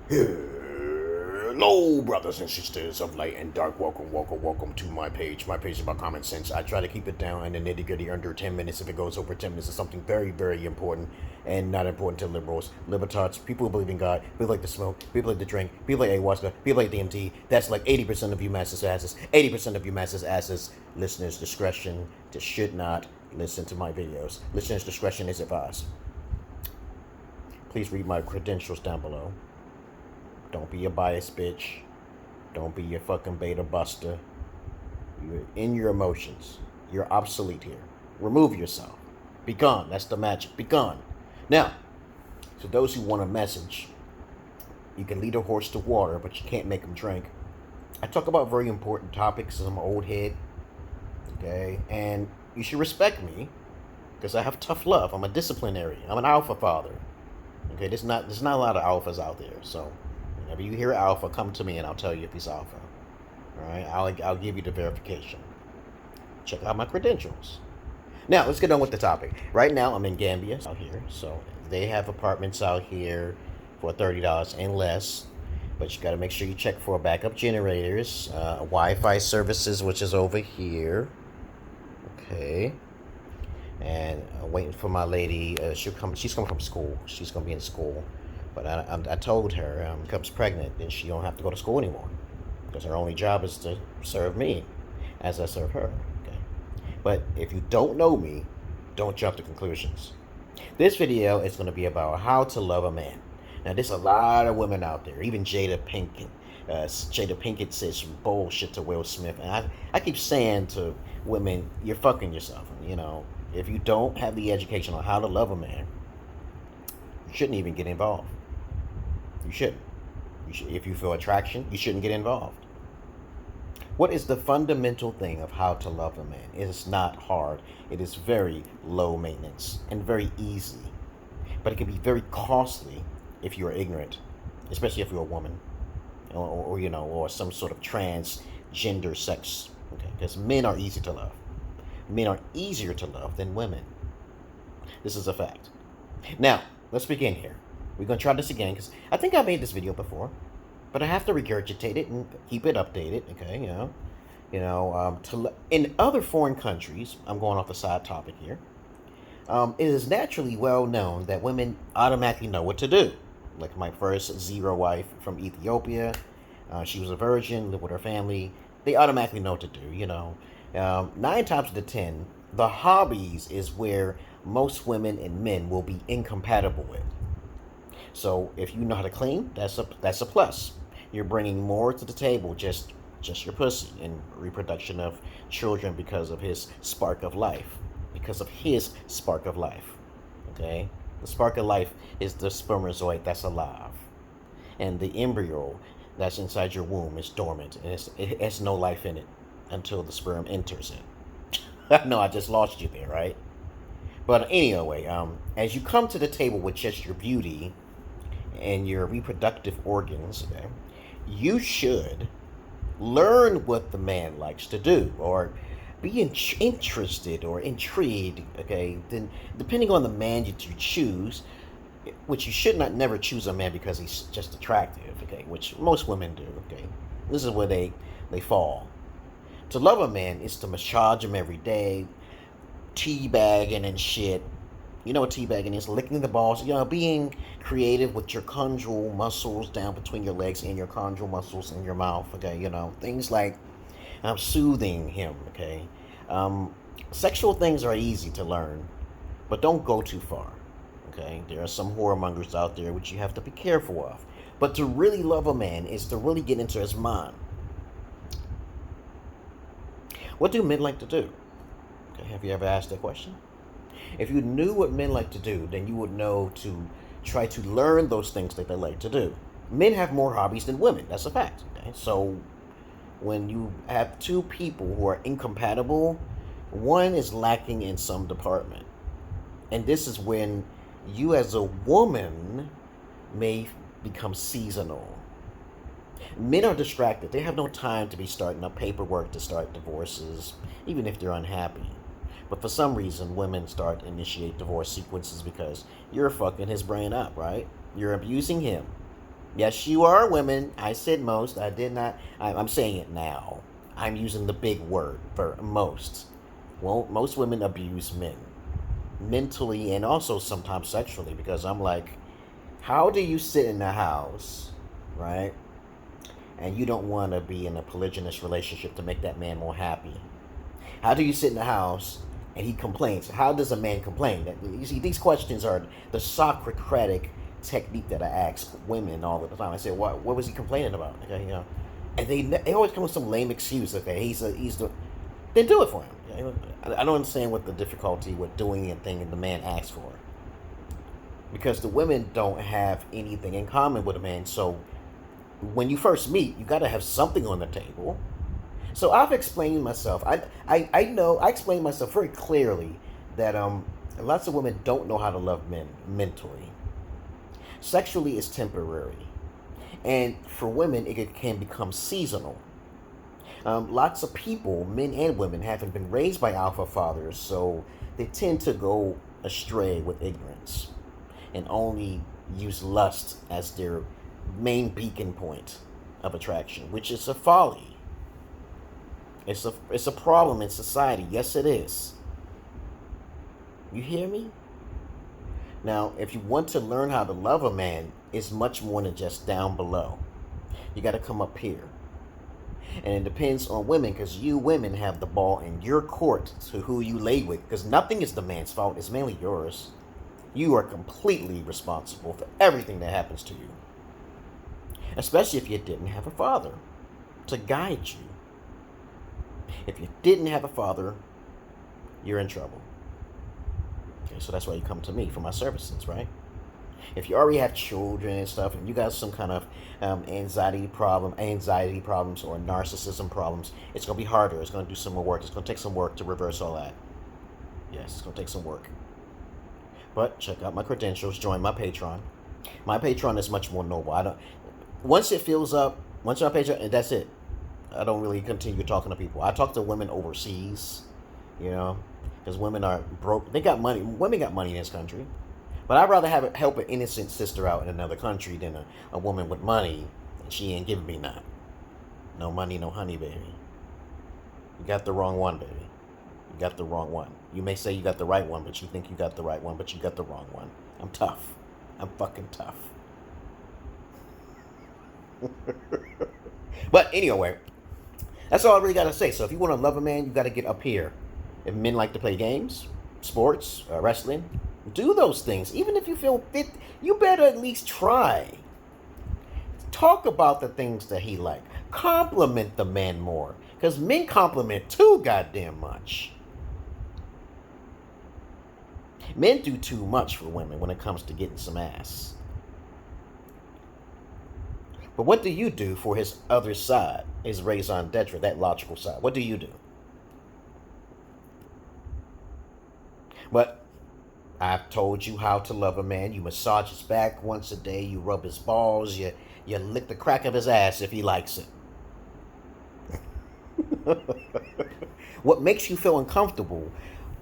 Hello, brothers and sisters of light and dark. Welcome to my page. My page is about common sense. I try to keep it down and the nitty gritty under 10 minutes. If it goes over 10 minutes, it's something very important and not important to liberals, libertards, people who believe in God, people like to smoke, people like to drink, people like ayahuasca, people like DMT. That's like 80% of you masses asses. 80% of you masses asses. Listeners' discretion should not listen to my videos. Listeners' discretion is advised. Please read my credentials down below. Don't be a biased bitch. Don't be a fucking beta buster. You're in your emotions. You're obsolete here. Remove yourself. Be gone. That's the magic. Be gone. Now, to those who want a message, you can lead a horse to water, but you can't make him drink. I talk about very important topics as I'm an old head. Okay? And you should respect me because I have tough love. I'm a disciplinary. I'm an alpha father. Okay? There's not a lot of alphas out there, so whenever you hear alpha, come to me and I'll tell you if he's alpha. All right, I'll give you the verification. Check out my credentials. Now, let's get on with the topic. Right now, I'm in Gambia out here. So they have apartments out here for $30 and less. But you got to make sure you check for backup generators, Wi-Fi services, which is over here. Okay. And waiting for my lady. She's coming from school. She's going to be in school. But I told her becomes pregnant, then she don't have to go to school anymore, because her only job is to serve me, as I serve her. Okay. But if you don't know me, don't jump to conclusions. This video is going to be about how to love a man. Now, there's a lot of women out there, even Jada Pinkett. Jada Pinkett says some bullshit to Will Smith, and I keep saying to women, you're fucking yourself. You know, if you don't have the education on how to love a man, you shouldn't even get involved. You shouldn't. If you feel attraction, you shouldn't get involved. What is the fundamental thing of how to love a man? It is not hard. It is very low maintenance and very easy. But it can be very costly if you are ignorant, especially if you're a woman, or some sort of transgender sex. Okay, because men are easy to love. Men are easier to love than women. This is a fact. Now, let's begin here. We're going to try this again, because I think I made this video before, but I have to regurgitate it and keep it updated, okay, in other foreign countries, I'm going off the side topic here, it is naturally well known that women automatically know what to do. Like my first zero wife from Ethiopia, she was a virgin, lived with her family, they automatically know what to do, 9 times out of 10, the hobbies is where most women and men will be incompatible with. So if you know how to clean, that's a plus. You're bringing more to the table, just your pussy and reproduction of children because of his spark of life. Because of his spark of life. Okay? The spark of life is the spermatozoid that's alive. And the embryo that's inside your womb is dormant. And it has no life in it until the sperm enters it. No, I just lost you there, right? But anyway, as you come to the table with just your beauty and your reproductive organs, okay, you should learn what the man likes to do, or be interested or intrigued, okay? Then, depending on the man that you choose, which you should not never choose a man because he's just attractive, okay? Which most women do, okay? This is where they fall. To love a man is to massage him every day, teabagging and shit. You know what teabagging is? Licking the balls. Being creative with your conjugal muscles down between your legs and your conjugal muscles in your mouth. Okay, things like soothing him. Okay, sexual things are easy to learn, but don't go too far. Okay, there are some whoremongers out there which you have to be careful of. But to really love a man is to really get into his mind. What do men like to do? Okay, have you ever asked that question? If you knew what men like to do, then you would know to try to learn those things that they like to do. Men have more hobbies than women. That's a fact. Okay? So when you have two people who are incompatible, one is lacking in some department. And this is when you as a woman may become seasonal. Men are distracted. They have no time to be starting up paperwork to start divorces, even if they're unhappy. But for some reason, women initiate divorce sequences because you're fucking his brain up, right? You're abusing him. Yes, you are women. I said most. I did not. I'm saying it now. I'm using the big word for most. Well, most women abuse men mentally and also sometimes sexually because I'm like, how do you sit in the house, right? And you don't want to be in a polygynous relationship to make that man more happy. How do you sit in the house and he complains? How does a man complain? You see, these questions are the Socratic technique that I ask women all the time. I say, what was he complaining about? Okay, you know, and they always come with some lame excuse. Okay, he's the then do it for him. Okay? I don't understand what the difficulty with doing a thing the man asks for, because the women don't have anything in common with a man. So when you first meet, you got to have something on the table. So I've explained myself. I know I explained myself very clearly that lots of women don't know how to love men mentally. Sexually is temporary, and for women it can become seasonal. Lots of people, men and women, haven't been raised by alpha fathers, so they tend to go astray with ignorance and only use lust as their main beacon point of attraction, which is a folly. It's a problem in society. Yes, it is. You hear me? Now, if you want to learn how to love a man, it's much more than just down below. You got to come up here. And it depends on women, because you women have the ball in your court to who you lay with, because nothing is the man's fault. It's mainly yours. You are completely responsible for everything that happens to you, especially if you didn't have a father to guide you. If you didn't have a father, you're in trouble. Okay, so that's why you come to me for my services, right? If you already have children and stuff, and you got some kind of anxiety problems, or narcissism problems, it's going to be harder. It's going to do some more work. It's going to take some work to reverse all that. Yes, it's going to take some work. But check out my credentials. Join my Patreon. My Patreon is much more noble. Once it fills up, once you're on Patreon, and that's it. I don't really continue talking to people. I talk to women overseas, you know, because women are broke. They got money. Women got money in this country. But I'd rather help an innocent sister out in another country than a woman with money, and she ain't giving me none. No money, no honey, baby. You got the wrong one, baby. You got the wrong one. You may say you got the right one, but you think you got the right one, but you got the wrong one. I'm tough. I'm fucking tough. But anyway, that's all I really got to say. So if you want to love a man, you got to get up here. If men like to play games, sports, wrestling, do those things. Even if you feel fit, you better at least try. Talk about the things that he like. Compliment the man more, because men compliment too goddamn much. Men do too much for women when it comes to getting some ass. But what do you do for his other side, his raison d'etre, that logical side? What do you do? But I've told you how to love a man. You massage his back once a day. You rub his balls. You lick the crack of his ass if he likes it. What makes you feel uncomfortable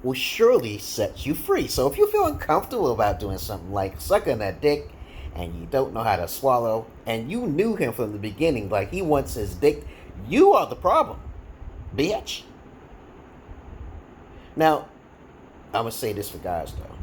will surely set you free. So if you feel uncomfortable about doing something like sucking that dick, and you don't know how to swallow, and you knew him from the beginning, like he wants his dick, you are the problem, bitch. Now, I'm going to say this for guys, though.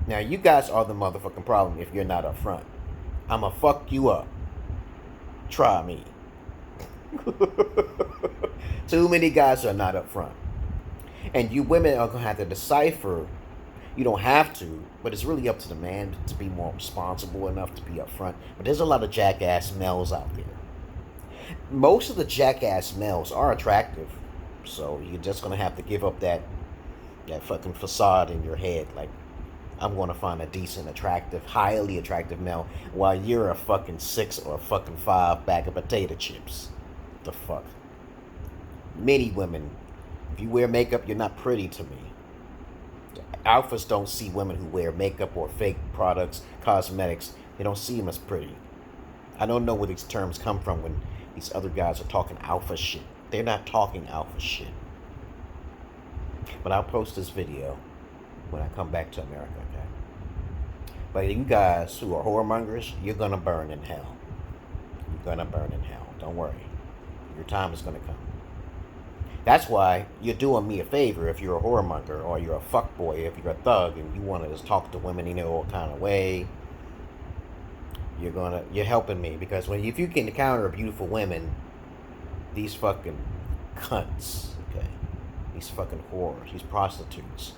Now, you guys are the motherfucking problem if you're not up front. I'm going to fuck you up. Try me. Too many guys are not up front. And you women are going to have to decipher. You don't have to, but it's really up to the man to be more responsible enough to be up front. But there's a lot of jackass males out there. Most of the jackass males are attractive. So you're just going to have to give up that fucking facade in your head. Like, I'm going to find a decent, attractive, highly attractive male while you're a fucking 6 or a fucking 5 bag of potato chips. The fuck? Many women, if you wear makeup, you're not pretty to me. Alphas don't see women who wear makeup or fake products, cosmetics. They don't see them as pretty. I don't know where these terms come from when these other guys are talking alpha shit. They're not talking alpha shit. But I'll post this video when I come back to America, okay? But you guys who are whoremongers, you're gonna burn in hell. gonna burn in hell. Don't worry. Your time is gonna come. That's why you're doing me a favor if you're a whoremonger or you're a fuckboy, if you're a thug and you want to just talk to women in all kind of way. You're helping me, because if you can encounter beautiful women, these fucking cunts, okay, these fucking whores, these prostitutes,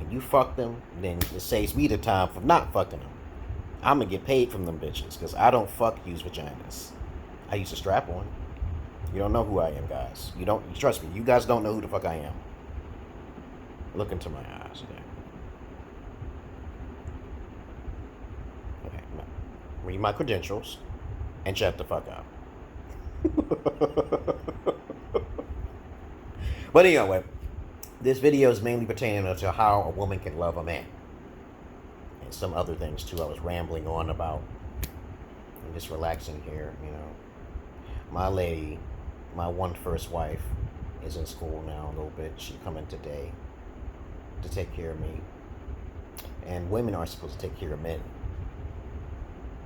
and you fuck them, then it saves me the time for not fucking them. I'm gonna get paid from them bitches, because I don't use vaginas. I use a strap on. You don't know who I am, guys. You trust me. You guys don't know who the fuck I am. Look into my eyes, okay? Okay, read my credentials and shut the fuck up. But anyway, this video is mainly pertaining to how a woman can love a man. And some other things too I was rambling on about. I'm just relaxing here, you know. My lady, my first wife, is in school now a little bit. She's coming today to take care of me. And women are supposed to take care of men,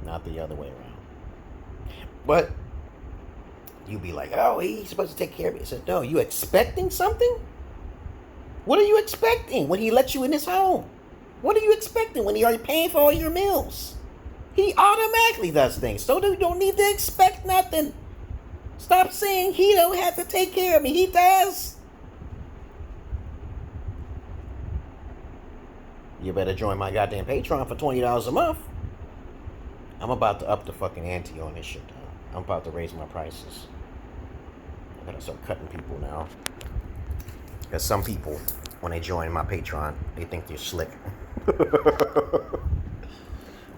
not the other way around. But you be like, oh, he's supposed to take care of me. I said, no, you expecting something? What are you expecting when he lets you in his home? What are you expecting when he already paying for all your meals? He automatically does things, so you don't need to expect nothing. Stop saying he don't have to take care of me. He does. You better join my goddamn Patreon for $20 a month. I'm about to up the fucking ante on this shit. I'm about to raise my prices. I gotta start cutting people now. Because some people, when they join my Patreon, they think they're slick. I'm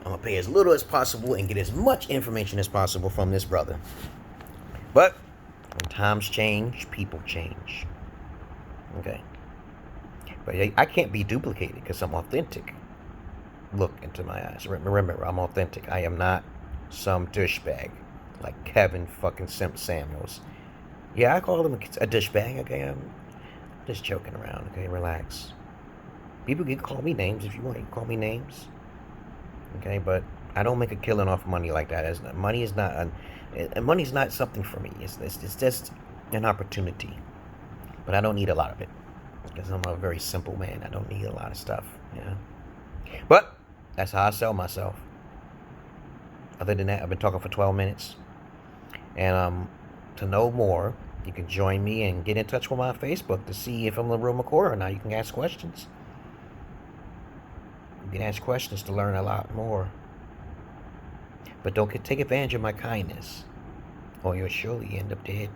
gonna pay as little as possible and get as much information as possible from this brother. But when times change, people change. Okay. But I can't be duplicated because I'm authentic. Look into my eyes. Remember, I'm authentic. I am not some douchebag like Kevin fucking Simp Samuels. Yeah, I call him a douchebag. Okay, I'm just joking around. Okay, relax. People can call me names if you want. You can call me names. Okay, but I don't make a killing off money like that. Money's not something for me. It's just an opportunity. But I don't need a lot of it. Because I'm a very simple man. I don't need a lot of stuff. Yeah. But that's how I sell myself. Other than that, I've been talking for 12 minutes. And to know more, you can join me and get in touch with my Facebook to see if I'm the real McCoy or not. You can ask questions. You can ask questions to learn a lot more. But don't take advantage of my kindness, or you'll surely end up dead.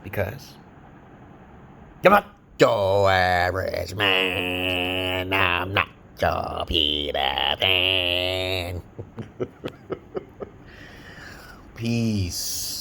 Because I'm not your average man. I'm not your Peter Pan. Peace.